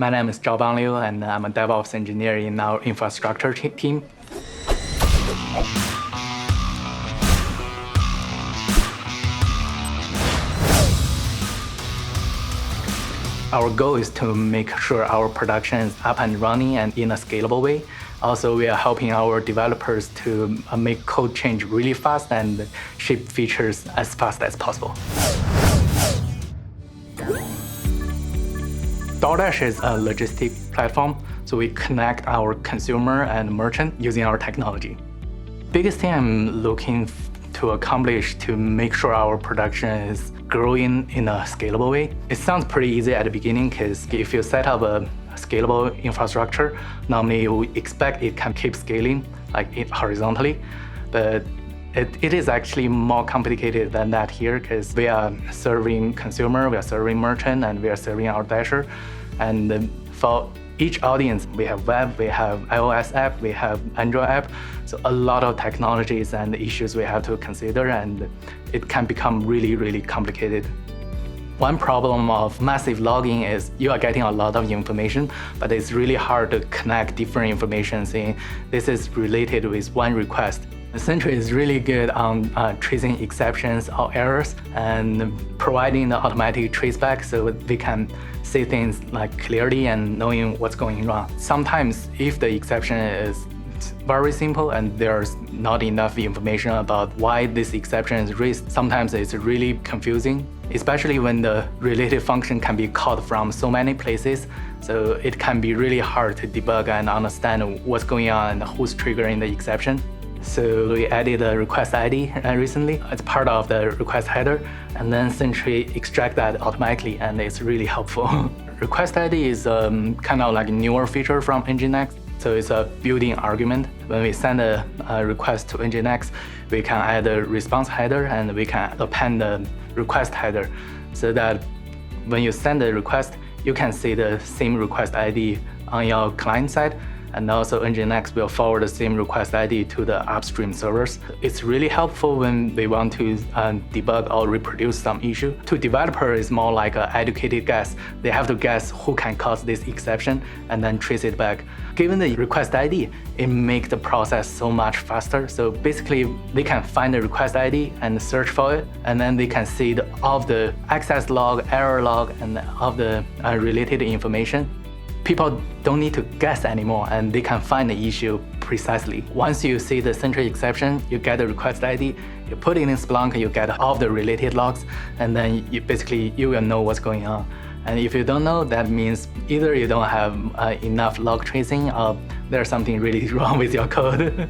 My name is Zhaobang Liu, and I'm a DevOps engineer in our infrastructure team. Our goal is to make sure our production is up and running and in a scalable way. Also, we are helping our developers to make code change really fast and ship features as fast as possible. DoorDash is a logistic platform, so we connect our consumer and merchant using our technology. Biggest thing I'm looking to accomplish to make sure our production is growing in a scalable way. It sounds pretty easy at the beginning because if you set up a scalable infrastructure, normally you expect it can keep scaling horizontally, but it is actually more complicated than that here because we are serving consumer, we are serving merchant, and we are serving our dasher. And for each audience, we have web, we have iOS app, we have Android app. So a lot of technologies and issues we have to consider, and it can become really, really complicated. One problem of massive logging is you are getting a lot of information, but it's really hard to connect different information saying this is related with one request. Sentry is really good on tracing exceptions or errors and providing the automatic traceback so we can see things clearly and knowing what's going wrong. Sometimes if the exception is very simple and there's not enough information about why this exception is raised, sometimes it's really confusing, especially when the related function can be called from so many places. So it can be really hard to debug and understand what's going on and who's triggering the exception. So we added a request ID recently as part of the request header, and then Sentry extract that automatically, and it's really helpful. Request ID is kind of like a newer feature from Nginx. So it's a built-in argument. When we send a request to Nginx, we can add a response header and we can append the request header so that when you send the request, you can see the same request ID on your client side. And also Nginx will forward the same request ID to the upstream servers. It's really helpful when we want to debug or reproduce some issue. To developer, it's more like an educated guess. They have to guess who can cause this exception and then trace it back. Given the request ID, it makes the process so much faster. So basically, they can find the request ID and search for it, and then they can see all of the access log, error log, and all of the related information. People don't need to guess anymore, and they can find the issue precisely. Once you see the Sentry exception, you get the request ID, you put it in Splunk, you get all the related logs, and then you will know what's going on. And if you don't know, that means either you don't have enough log tracing or there's something really wrong with your code.